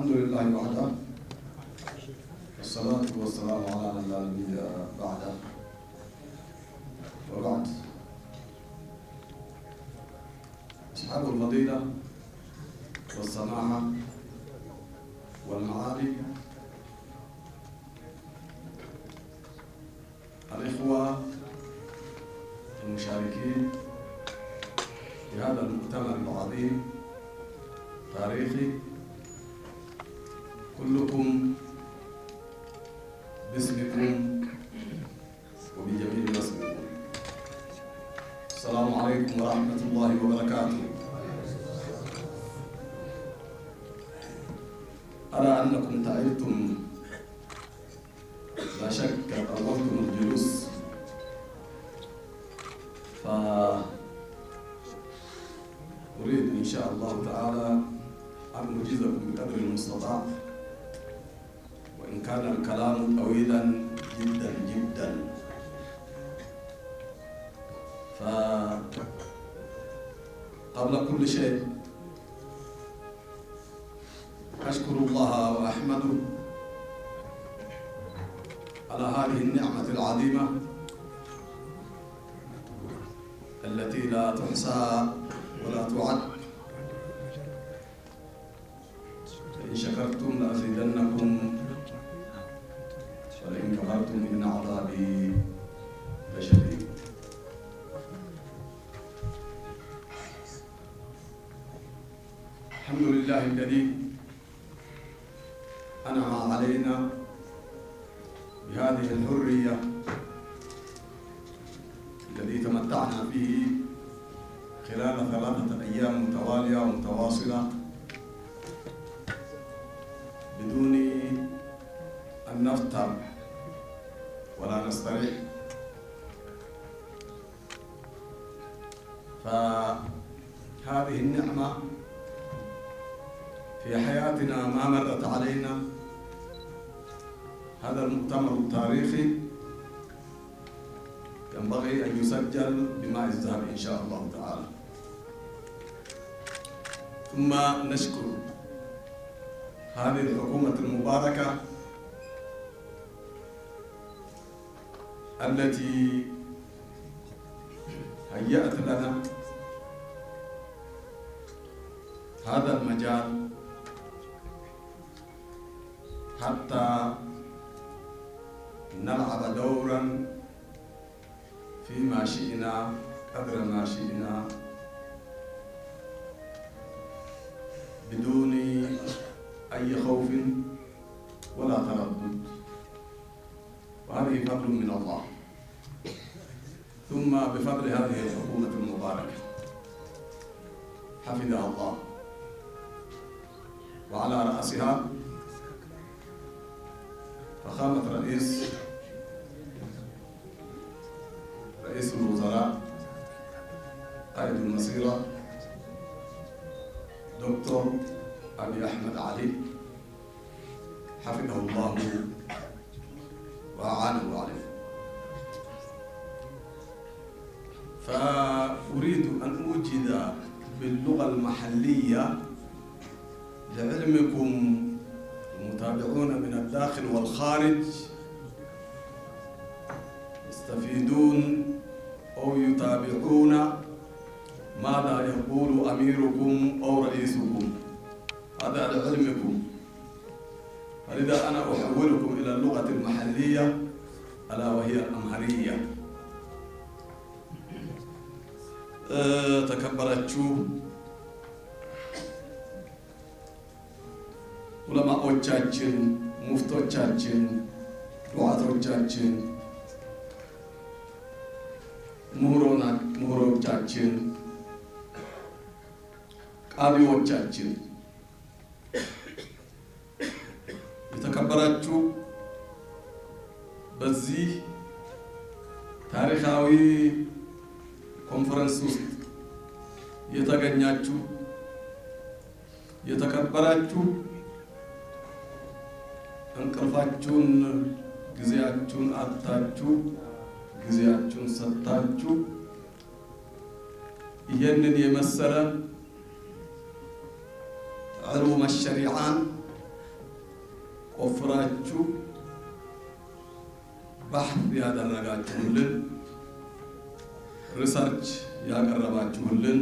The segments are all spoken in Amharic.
الحمد لله وحده والصلاة والسلام على من لا نبي بعده وبعد. أصحاب الفضيلة والسماحة والمعالي، الإخوة المشاركين في هذا المؤتمر العظيم تاريخي، كلكم باسمكم وبجميل اسمكم، السلام عليكم ورحمة الله وبركاته. أرى أنكم تعبتم، لا شك طولتم الجلوس، أريد إن شاء الله تعالى أن أجيزكم بقدر المستطاع، وإن كان الكلام طويلا جدا جدا. فقبل كل شيء أشكر الله وأحمده على هذه النعمة العظيمة التي لا تحصى ولا تعد، فإن شكرتم لأزيدنكم ولئن كفرتم إن عذابي لشديد. الحمد لله الذي أنعم علينا بهذه الحرية الذي تمتعنا به خلال 3 أيام متوالية ومتواصلة بدون أن نفطر ولا نستريح. فهذه النعمة في حياتنا ما مرت علينا. هذا المؤتمر التاريخي ينبغي أن يسجل بماء الذهب إن شاء الله تعالى. ثم نشكر هذه الحكومة المباركة التي هيأت لنا هذا المجال حتى نلعب دورا فيما شئنا قدر ما شئنا بدون أي خوف ولا تردد، وهذه فضل من الله، ثم بفضل هذه الحكومة المباركة حفظها الله، وعلى رأسها فخامة رئيس الوزراء قائد المسيرة دكتور أبي أحمد علي حفظه الله وأعانه عليه. فأريد أن أوجد باللغة المحلية لعلمكم المتابعون من الداخل والخارج يستفيدون أو يتابعون ماذا يقول أميركم أو رئيسكم، هذا لعلمكم. فلذا أنا أحولكم إلى اللغة المحلية ألا وهي الأمهرية. ተከበራችሁ ዑለማዎቻችን፣ ሙፍቶቻችን፣ ዱዓቶቻችን፣ ምሁሮቻችን፣ ቃቢዎቻችን፣ የተከበራችሁ በዚህ ታሪካዊ ኮንፈረንስ ውስጥ የተገኛችሁ የተከበራችሁ እንቅልፋችሁን ጊዜያችሁን አጥታችሁ ጊዜያችሁን ሰጥታችሁ ይሄንን የመሰለ علوم الشريعة ቆፍራችሁ ባህት ያደረጋችሁልን ሪሰርች ያቀረባችሁልን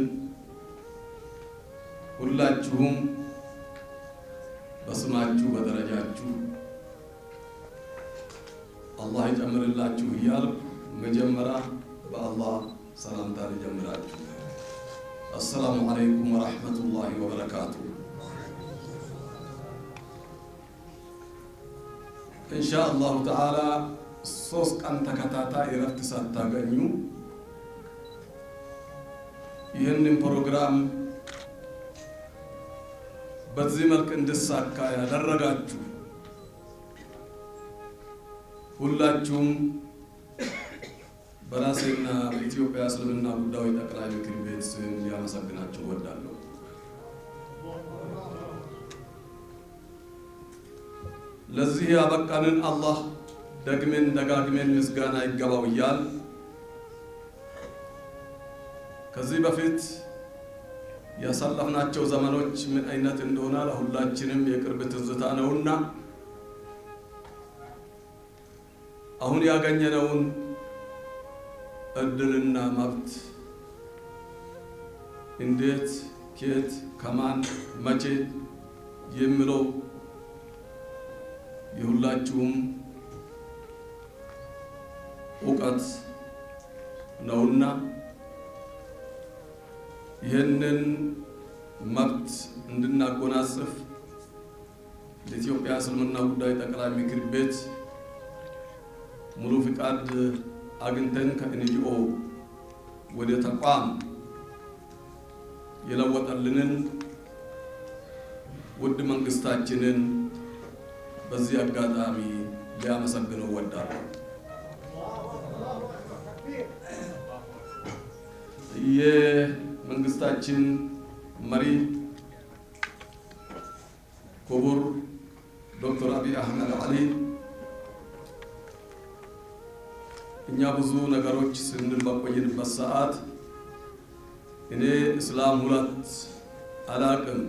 ሁላችሁም በስማችሁ በደረጃችሁ አላህ ይጨምርላችሁ እያልኩ መጀመሪያ በአላህ ሰላምታ ልጀምራችሁ። አሰላሙ አለይኩም ወራህመቱላሂ ወበረካቱሁ። ኢንሻአላሁ ተዓላ 3 ቀን ተከታታይ እረፍት ሳታገኙ ይህንን ፕሮግራም በዚህ መልክ እንድሳካ ያደረጋችሁ ሁላችሁም በራሴና በኢትዮጵያ እስልምና ጉዳዮች ጠቅላይ ምክር ቤት ስም ሊያመሰግናችሁ እወዳለሁ። ለዚህ ያበቃንን አላህ ደግመን ደጋግመን ምስጋና ይገባው እያል ከዚህ በፊት ያሳለፍናቸው ዘመኖች ምን አይነት እንደሆነ ለሁላችንም የቅርብ ትዝታ ነውና አሁን ያገኘነውን እድልና መብት እንዴት ከየት ከማን መቼ የሚለው የሁላችሁም እውቀት ነውና ይህንን መብት እንድናጎናጽፍ ለኢትዮጵያ እስልምና ጉዳዮች ጠቅላይ ምክር ቤት ሙሉ ፍቃድ አግኝተን ከኤንጂኦ ወደ ተቋም የለወጠልንን ውድ መንግስታችንን በዚህ አጋጣሚ ሊያመሰግነው እወዳለሁ። የመንግስታችን መሪ ክቡር ዶክተር አብይ አህመድ አሊ እኛ ብዙ ነገሮች ስንል በቆየንበት ሰዓት እኔ እስላም ሁለት አላቅም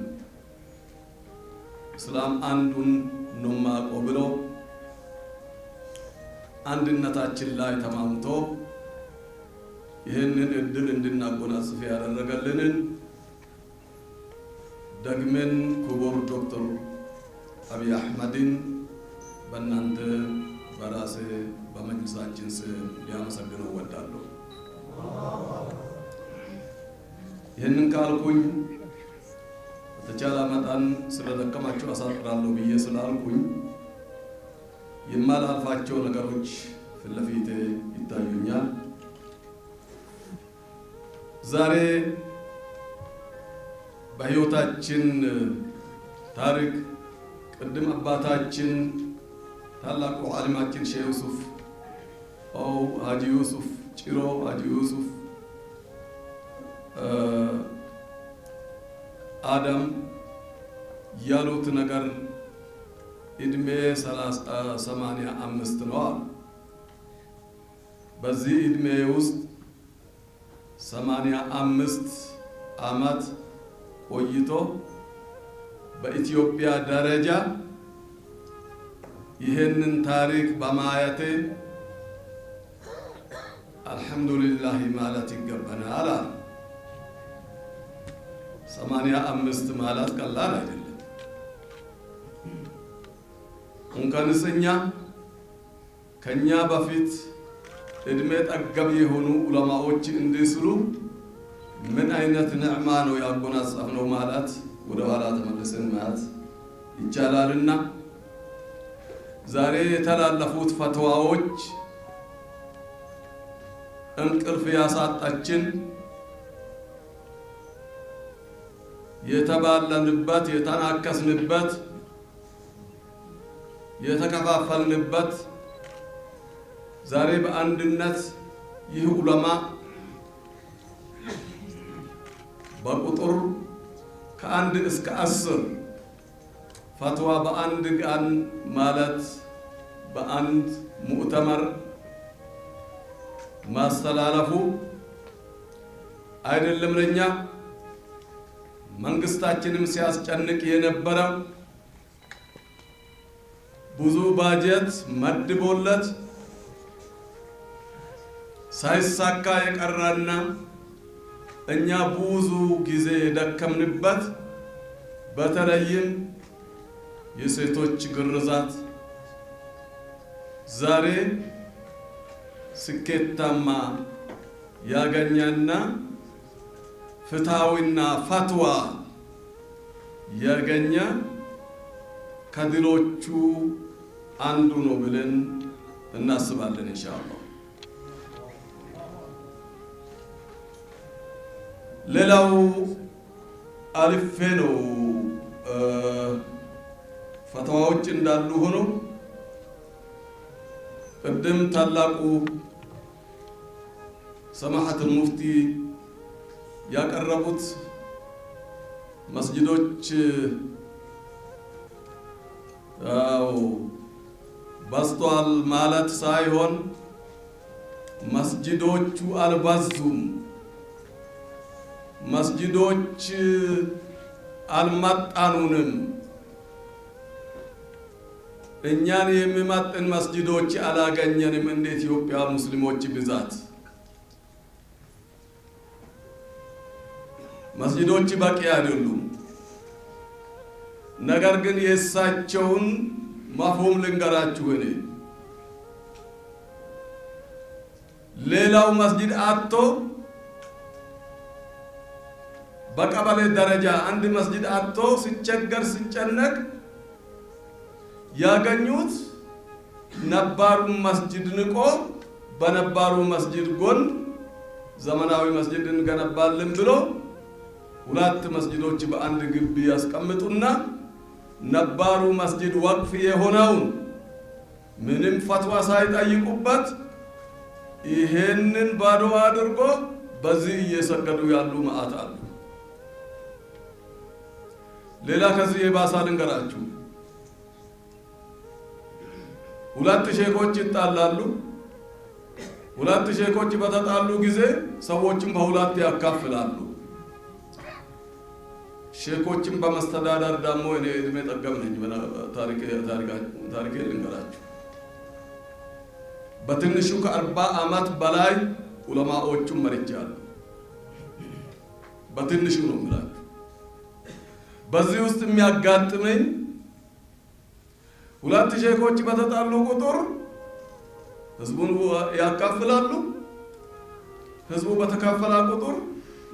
እስላም አንዱን ነው የማውቀው ብሎ አንድነታችን ላይ ተማምቶ ይህንን እድል እንድናጎናጽፍ ያደረገልንን ደግመን ክቡር ዶክተር አብይ አህመድን በእናንተ በራሴ በመንግስታችን ስም ሊያመሰግነው እወዳለሁ። ይህንን ካልኩኝ በተቻለ መጠን ስለደከማችሁ አሳጥራለሁ ብዬ ስላልኩኝ የማላልፋቸው ነገሮች ፊት ለፊቴ ይታዩኛል። ዛሬ በህይወታችን ታሪክ ቅድም አባታችን ታላቁ ዓሊማችን ሼህ ዩሱፍ ሀጂ ዩሱፍ ጭሮ ሀጂ ዩሱፍ አደም ያሉት ነገር እድሜ 85 ነው አሉ። በዚህ እድሜ ውስጥ 85 ዓመት ቆይቶ በኢትዮጵያ ደረጃ ይህንን ታሪክ በማየቴ አልሐምዱሊላህ ማለት ይገባናል። 85 ማለት ቀላል አይደለም። እንኳንስ እኛ ከኛ በፊት እድሜ ጠገብ የሆኑ ዑለማዎች እንዲስሉ ምን አይነት ንዕማ ነው ያጎናጸፍነው ማለት ወደ ኋላ ተመልሰን ማየት ይቻላልና ዛሬ የተላለፉት ፈትዋዎች እንቅልፍ ያሳጣችን የተባለንበት የተናከስንበት የተከፋፈልንበት ዛሬ በአንድነት ይህ ዑለማ በቁጥር ከአንድ እስከ 10 ፈትዋ በአንድ ቀን ማለት በአንድ ሙዕተመር ማስተላለፉ አይደለም ለኛ መንግስታችንም ሲያስጨንቅ የነበረው ብዙ ባጀት መድቦለት ሳይሳካ የቀረና እኛ ብዙ ጊዜ ደከምንበት በተለይም የሴቶች ግርዛት ዛሬ ስኬታማ ያገኛና ፍትሃዊና ፈትዋ ያገኛ ከድሎቹ አንዱ ነው ብለን እናስባለን ኢንሻአላህ። ሌላው አልፌ ነው ፈትዋዎች እንዳሉ ሆኖ ቅድም ታላቁ ሰማሐቱል ሙፍቲ ያቀረቡት መስጂዶች በዝቷል ማለት ሳይሆን መስጂዶቹ አልበዙም፣ መስጂዶች አልመጠኑንም። እኛን የሚመጥን መስጂዶች አላገኘንም እንደ ኢትዮጵያ ሙስሊሞች ብዛት። መስጂዶች በቂ አይደሉም። ነገር ግን የእሳቸውን መፍሁም ልንገራችሁ። እኔ ሌላው መስጂድ አጥቶ በቀበሌ ደረጃ አንድ መስጂድ አጥቶ ሲቸገር ሲጨነቅ ያገኙት ነባሩን መስጂድ ንቆ በነባሩ መስጂድ ጎን ዘመናዊ መስጂድ እንገነባለን ብሎ ሁለት መስጂዶች በአንድ ግቢ ያስቀምጡና ነባሩ መስጂድ ወቅፍ የሆነውን ምንም ፈትዋ ሳይጠይቁበት ይሄንን ባዶ አድርጎ በዚህ እየሰገዱ ያሉ መዓት አሉ። ሌላ ከዚህ የባሰ ልንገራችሁ። ሁለት ሼኮች ይጣላሉ። ሁለት ሼኮች በተጣሉ ጊዜ ሰዎችን በሁለት ያካፍላሉ። ሼኮችን በመስተዳደር ደግሞ እኔ እድሜ ጠገብ ነኝ። ታሪኬ ልንገራችሁ። በትንሹ ከ40 ዓመት በላይ ዑለማዎቹን መርጃለሁ። በትንሹ ነው የምላችሁ። በዚህ ውስጥ የሚያጋጥመኝ ሁለት ሼኮች በተጣሉ ቁጥር ህዝቡን ያካፍላሉ። ህዝቡ በተካፈለ ቁጥር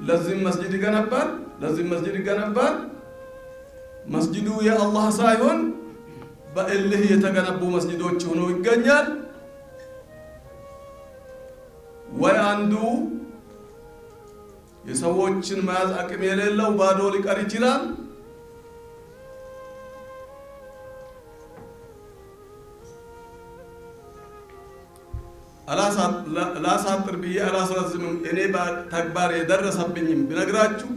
ለዚህም መስጂድ ይገነባል፣ ለዚህም መስጂድ ይገነባል። መስጂዱ የአላህ ሳይሆን በእልህ የተገነቡ መስጂዶች ሆነው ይገኛል። ወይ አንዱ የሰዎችን መያዝ አቅም የሌለው ባዶ ሊቀር ይችላል። ላሳጥር ብዬ አላስረዝምም። እኔ በተግባር የደረሰብኝም ብነግራችሁ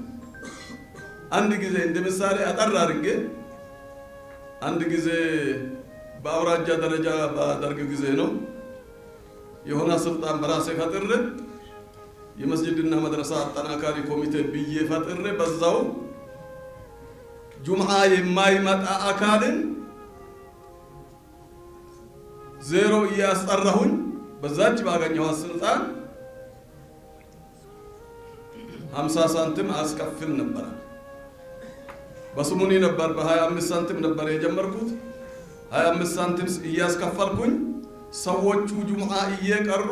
አንድ ጊዜ እንደ ምሳሌ አጠር አድርጌ አንድ ጊዜ በአውራጃ ደረጃ ባደርግ ጊዜ ነው የሆነ ስልጣን በራሴ ፈጥሬ የመስጂድና መድረሳ አጠናካሪ ኮሚቴ ብዬ ፈጥሬ በዛው ጁምዓ የማይመጣ አካልን ዜሮ እያስጠራሁኝ በዛች ባገኘው ስልጣን 50 ሳንቲም አስከፍል ነበር። በስሙኒ ነበር በ25 ሳንቲም ነበር የጀመርኩት። 25 ሳንቲም እያስከፈልኩኝ ሰዎቹ ጁምዓ እየቀሩ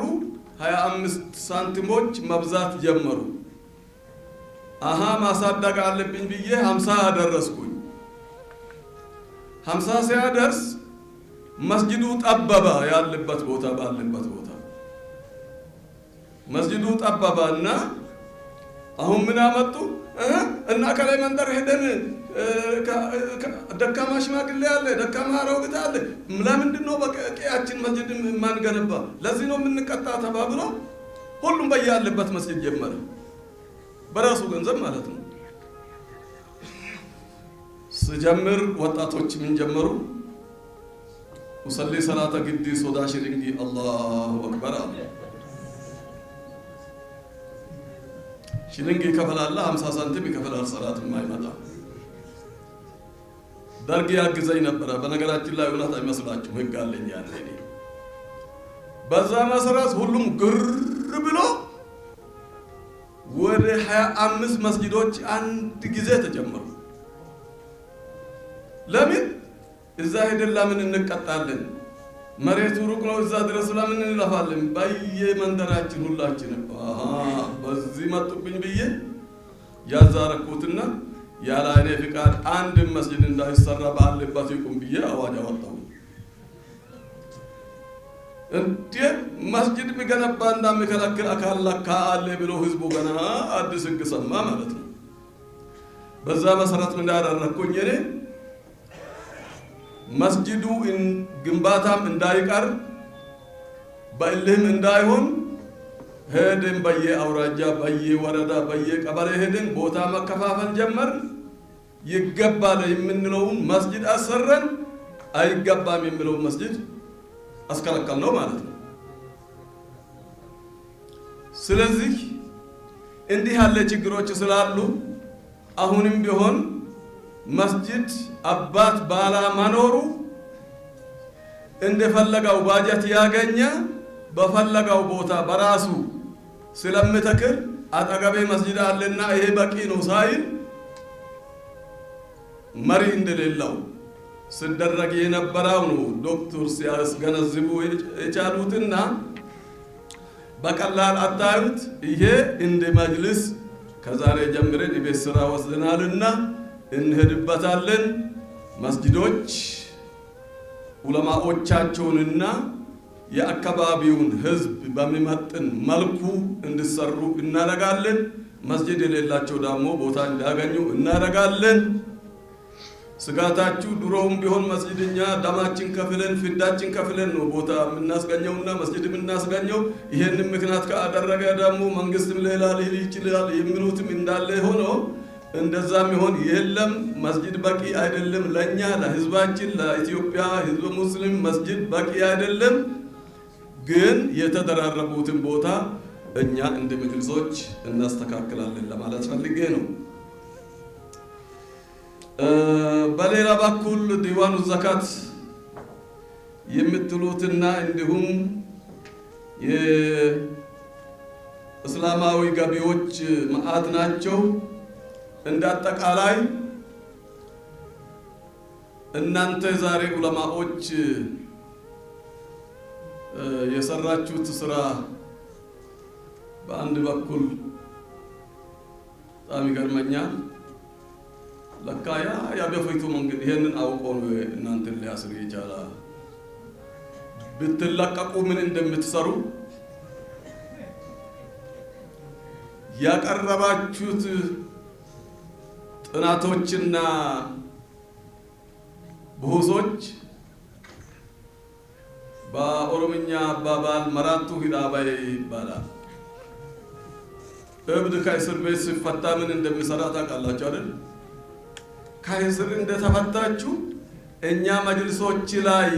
25 ሳንቲሞች መብዛት ጀመሩ። ማሳደግ አለብኝ ብዬ 50 አደረስኩኝ። 50 ሲያደርስ መስጂዱ ጠበበ። ያለበት ቦታ ባለበት ቦታ መስጂዱ ጠበበና አሁን ምን አመጡ እና ከላይ መንደር ሄደን ደካማ ሽማግሌ አለ፣ ደካማ አሮጊት አለ፣ ለምንድን ነው በቀያችን መስጂድ ማንገነባ? ለዚህ ነው የምንቀጣ ተባብሎ ሁሉም በያለበት መስጂድ ጀመረ፣ በራሱ ገንዘብ ማለት ነው። ስጀምር ወጣቶች ምን ጀመሩ? وصلي صلاة قدي صدا شرنجي الله أكبر. شرنجي كفل الله 50 سنتيم كفل الصلاة ما يمدى. ደርግ ያግዘኝ ነበር። በነገራችን ላይ እውነት አይመስላችሁ ህግ አለኝ ያለ እኔ በዛ መሰረት ሁሉም ግር ብሎ ወደ 25 መስጊዶች አንድ ጊዜ ተጀመሩ። ለምን እዛ ሄደን ለምን እንቀጣለን? መሬቱ ሩቅ ነው፣ እዛ ድረስ ለምን እንለፋለን? በየመንደራችን ሁላችን በዚህ መጡብኝ ብዬ ያዛረኩትና ያለ እኔ ፍቃድ አንድ መስጊድ እንዳይሰራ ባለበት ይቁም ብዬ አዋጅ አወጣሁ። እንዴ መስጊድ የሚገነባ እንደሚከለክል አካል ለካ አለ ብሎ ህዝቡ ገና አዲስ ህግ ሰማ ማለት ነው። በዛ መሰረት ምን ያደረኩኝ እኔ መስጊዱ ግንባታም እንዳይቀር በእልህም እንዳይሆን ሄደን በየአውራጃ በየወረዳ በየቀበሌ ሄደን ቦታ መከፋፈል ጀመር። ይገባል የምንለውን መስጊድ አሰረን፣ አይገባም የሚለውን መስጊድ አስከለከል ነው ማለት ነው። ስለዚህ እንዲህ ያለ ችግሮች ስላሉ አሁንም ቢሆን መስጊድ አባት ባላ መኖሩ እንደፈለገው ባጀት ያገኘ በፈለገው ቦታ በራሱ ስለምተክል አጠገቤ መስጊድ አለና ይሄ በቂ ነው ሳይል መሪ እንደሌለው ሲደረግ የነበረው ነው ዶክተር ሲያስገነዝቡ የቻሉትና በቀላል አታዩት። ይሄ እንደ መጅልስ ከዛሬ ጀምረን የቤት ስራ ወስደናልና እንሄድበታለን። መስጊዶች ዑለማዎቻቸውንና የአካባቢውን ህዝብ በሚመጥን መልኩ እንዲሰሩ እናደርጋለን። መስጊድ የሌላቸው ደግሞ ቦታ እንዲያገኙ እናደርጋለን። ስጋታችሁ ድሮውም ቢሆን መስጊድኛ ደማችን ከፍለን ፍዳችን ከፍለን ነው ቦታ የምናስገኘውና መስጊድ የምናስገኘው። ይሄንን ምክንያት ካደረገ ደግሞ መንግስትም ሌላ ሊል ይችላል የሚሉትም እንዳለ ሆኖ እንደዛም ይሆን የለም። መስጊድ በቂ አይደለም ለኛ ለህዝባችን ለኢትዮጵያ ህዝብ ሙስሊም መስጊድ በቂ አይደለም። ግን የተደራረቡትን ቦታ እኛ እንደ መጅልሶች እናስተካክላለን ለማለት ፈልጌ ነው። በሌላ በኩል ዲዋኑ ዘካት የምትሉትና እንዲሁም የእስላማዊ ገቢዎች ማአት ናቸው። እንዳጠቃላይ እናንተ ዛሬ ዑለማዎች የሰራችሁት ስራ በአንድ በኩል በጣም ይገርመኛል። ለካ ያ በፊቱ መንገድ ይሄንን አውቆ ነው እናንተን ሊያስር የቻለ። ብትለቀቁ ምን እንደምትሰሩ ያቀረባችሁት ጥናቶችና ብሁሶች በኦሮምኛ አባባል መራቱ ሂዳባይ ይባላል። እብድ ከእስር ቤት ሲፈታ ምን እንደሚሰራ ታውቃላችሁ አይደል? ከእስር እንደተፈታችሁ እኛ መጅልሶች ላይ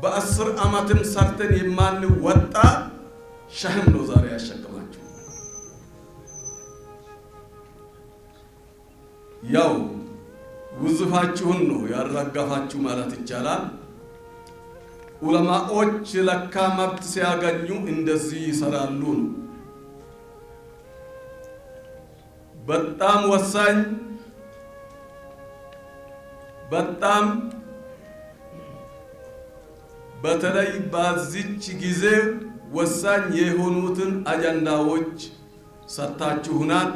በ10 ዓመትም ሰርተን የማንወጣ ሸህም ነው ዛሬ ያሸከማችሁ። ያው ውዝፋችሁን ነው ያራጋፋችሁ ማለት ይቻላል። ዑለማዎች ለካ መብት ሲያገኙ እንደዚህ ይሰራሉ ነው። በጣም ወሳኝ በጣም በተለይ በዚች ጊዜ ወሳኝ የሆኑትን አጀንዳዎች ሰጣችሁናል።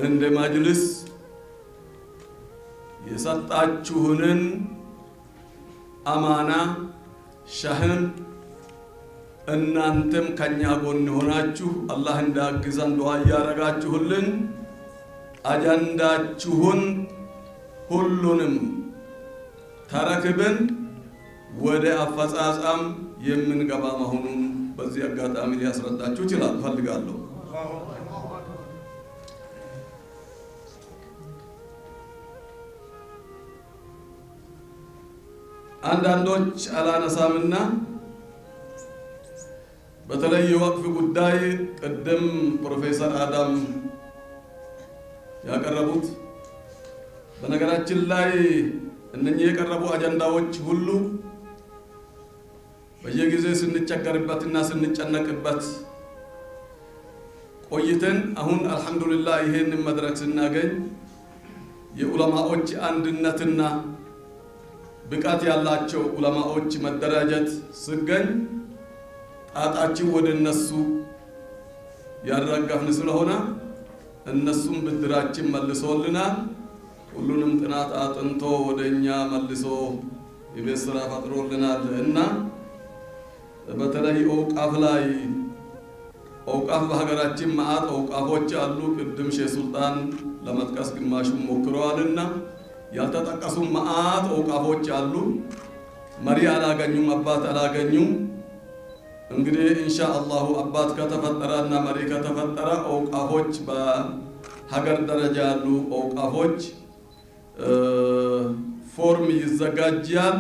እንደ መጅልስ የሰጣችሁንን አማና ሸህም እናንተም ከኛ ጎን ሆናችሁ አላህ እንዳግዘን ዱዓ ያረጋችሁልን አጀንዳችሁን ሁሉንም ተረክበን ወደ አፈጻጸም የምንገባ መሆኑን በዚህ አጋጣሚ ሊያስረዳችሁ ይችላል ፈልጋለሁ። አንዳንዶች አላነሳምና በተለይ የወቅፍ ጉዳይ ቀደም ፕሮፌሰር አዳም ያቀረቡት በነገራችን ላይ እነኚህ የቀረቡ አጀንዳዎች ሁሉ በየጊዜ ስንቸገርበትና ስንጨነቅበት ቆይተን አሁን አልহামዱሊላህ ይሄን መድረክ ስናገኝ የዑለማዎች አንድነትና ብቃት ያላቸው ዑለማዎች መደራጀት ሲገኝ ጣጣችን ወደ እነሱ ያረጋግፍን ስለሆነ እነሱም ብድራችን መልሶልናል። ሁሉንም ጥናት አጥንቶ ወደኛ መልሶ የቤት ስራ ፈጥሮልናል እና በተለይ ኦቃፍ ላይ ኦቃፍ በሀገራችን ማአት ኦቃፎች አሉ። ቅድም ሼህ ሱልጣን ለመጥቀስ ግማሹን ሞክረዋልና ያልተጠቀሱ ማአት ኦቃፎች አሉ። መሪ አላገኙም፣ አባት አላገኙም። እንግዲህ ኢንሻአላህ አባት ከተፈጠረና መሪ ከተፈጠረ ኦቃፎች በሀገር ደረጃ ያሉ ኦቃፎች ፎርም ይዘጋጃል።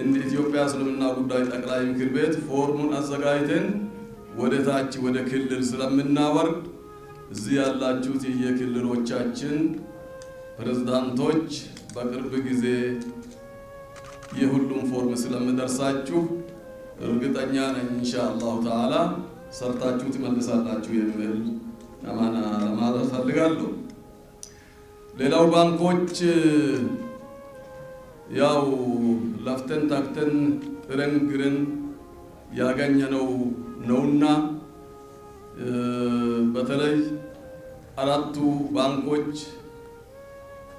እንደ ኢትዮጵያ እስልምና ጉዳይ ጠቅላይ ምክር ቤት ፎርሙን አዘጋጅተን ወደ ታች ወደ ክልል ስለምናወርድ እዚህ ያላችሁት የክልሎቻችን ፕሬዝዳንቶች በቅርብ ጊዜ የሁሉም ፎርም ስለምደርሳችሁ እርግጠኛ ነኝ ኢንሻአላህ ተዓላ ሰርታችሁ ትመልሳላችሁ የሚል አማና ለማለት ፈልጋለሁ። ሌላው ባንኮች ያው ለፍተን ታክተን ጥረን ግረን ያገኘነው ነውና በተለይ አራቱ ባንኮች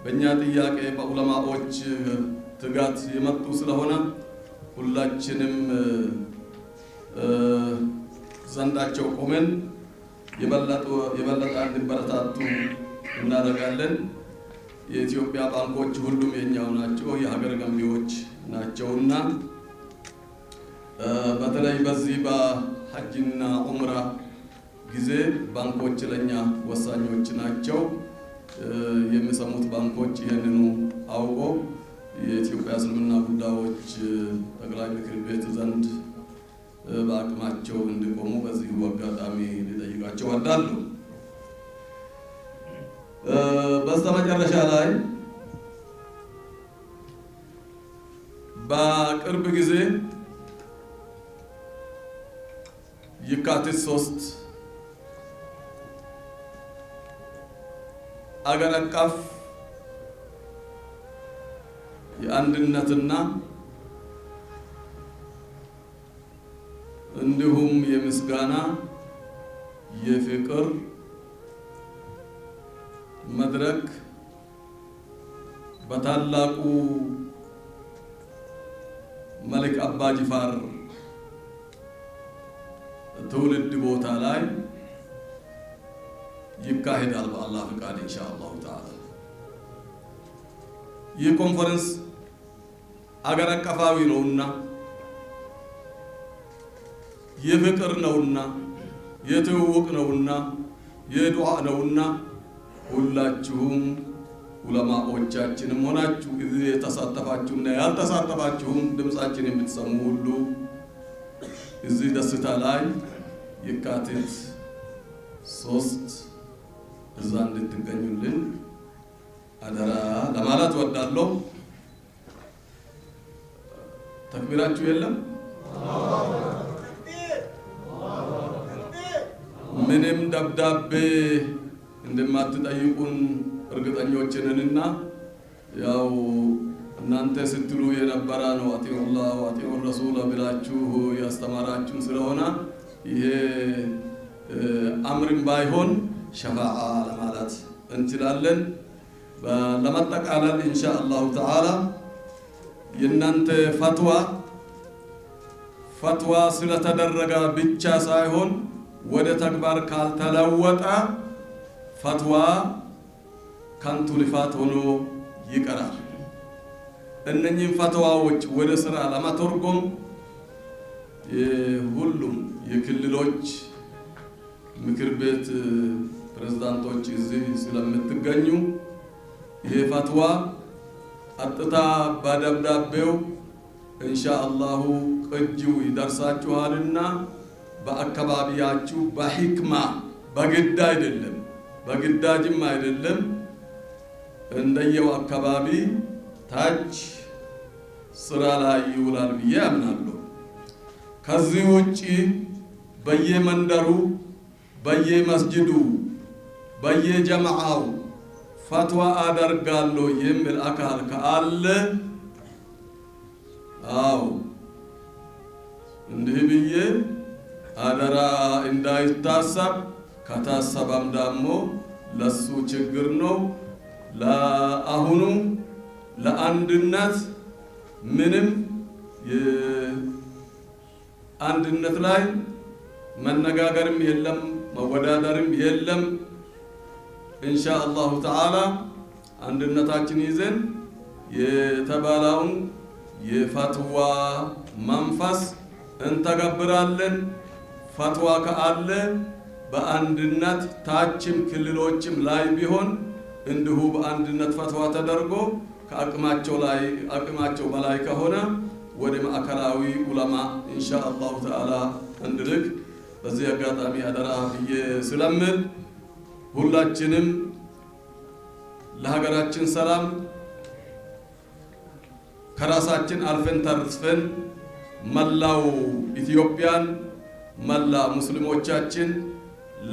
በእኛ ጥያቄ በዑለማዎች ትጋት የመጡ ስለሆነ ሁላችንም ዘንዳቸው ቆመን የበለጠ እንዲበረታቱ እናደርጋለን። የኢትዮጵያ ባንኮች ሁሉም የኛው ናቸው፣ የሀገር ገንቢዎች ናቸውና በተለይ በዚህ በሐጅና ዑምራ ጊዜ ባንኮች ለኛ ወሳኞች ናቸው። የሚሰሙት ባንኮች ይሄንኑ አውቆ የኢትዮጵያ እስልምና ጉዳዮች ጠቅላይ ምክር ቤት ዘንድ በአቅማቸው እንዲቆሙ በዚህ አጋጣሚ ሊጠይቃቸው እወዳለሁ። በስተመጨረሻ ላይ በቅርብ ጊዜ የካቲት 3 አገር አቀፍ የአንድነትና እንዲሁም የምስጋና የፍቅር መድረክ በታላቁ መልክ አባ ጅፋር ትውልድ ቦታ ላይ ይካሄዳል በአላህ ፍቃድ ኢንሻአላህ ተዓላ። ይህ ኮንፈረንስ አገር አቀፋዊ ነውና የፍቅር ነውና የትውውቅ ነውና የዱዓ ነውና ሁላችሁም ዑለማዎቻችንም ሆናችሁ እዚህ የተሳተፋችሁና ያልተሳተፋችሁም ድምጻችን የምትሰሙ ሁሉ እዚህ ደስታ ላይ የካቲት 3 እዛ እንድትገኙልን አደራ ለማለት ወዳለሁ። ተክቢራችሁ የለም? ምንም ደብዳቤ እንደማትጠይቁን እርግጠኞችንና ያው እናንተ ስትሉ የነበረ ነው አጢኡላህ ወአጢኡ ረሱል ብላችሁ ያስተማራችሁ ስለሆነ ይሄ አምርን ባይሆን ሸፋዓ ለማለት እንችላለን። ለማጠቃለል ኢንሻአላህ ተዓላ የእናንተ ፈትዋ ስለተደረገ ብቻ ሳይሆን ወደ ተግባር ካልተለወጠ ፈትዋ ከንቱ ልፋት ሆኖ ይቀራል። እነኚህን ፈትዋዎች ወደ ስራ ለማተርጎም ሁሉም የክልሎች ምክር ቤት ፕሬዝዳንቶች እዚህ ስለምትገኙ ይሄ ፈትዋ ቀጥታ በደብዳቤው ኢንሻአላህ ቅጂው ይደርሳችኋልና በአካባቢያችሁ በሂክማ በግድ አይደለም በግዳጅም አይደለም እንደየው አካባቢ ታች ስራ ላይ ይውላል ብዬ አምናለሁ። ከዚህ ውጪ በየመንደሩ በየመስጂዱ በየጀማዓው ፈትዋ አደርጋለሁ የሚል አካል ካለ አው እንዲህ ብዬ አደራ እንዳይታሰብ፣ ከታሰበም ደግሞ ለሱ ችግር ነው። ለአሁኑ ለአንድነት ምንም አንድነት ላይ መነጋገርም የለም መወዳደርም የለም። ኢንሻአላሁ ተዓላ አንድነታችን ይዘን የተባለውን የፈትዋ መንፈስ እንተገብራለን። ፈትዋ ካለ በአንድነት ታችም ክልሎችም ላይ ቢሆን እንዲሁ በአንድነት ፈትዋ ተደርጎ ከአቅማቸው በላይ ከሆነ ወደ ማዕከላዊ ዑለማ ኢንሻአላሁ ተዓላ እንድልክ በዚህ አጋጣሚ አደራ ብዬ ስለምል ሁላችንም ለሀገራችን ሰላም ከራሳችን አልፈን ተርፈን መላው ኢትዮጵያን መላ ሙስሊሞቻችን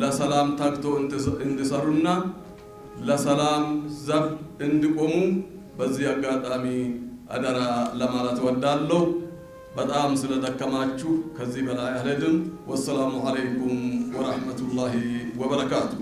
ለሰላም ታግቶ እንዲሰሩና ለሰላም ዘብ እንዲቆሙ በዚህ አጋጣሚ አደራ ለማለት ወዳለሁ። በጣም ስለደከማችሁ ከዚህ በላይ አልሄድም። ወሰላሙ አለይኩም ወራህመቱላሂ ወበረካቱ።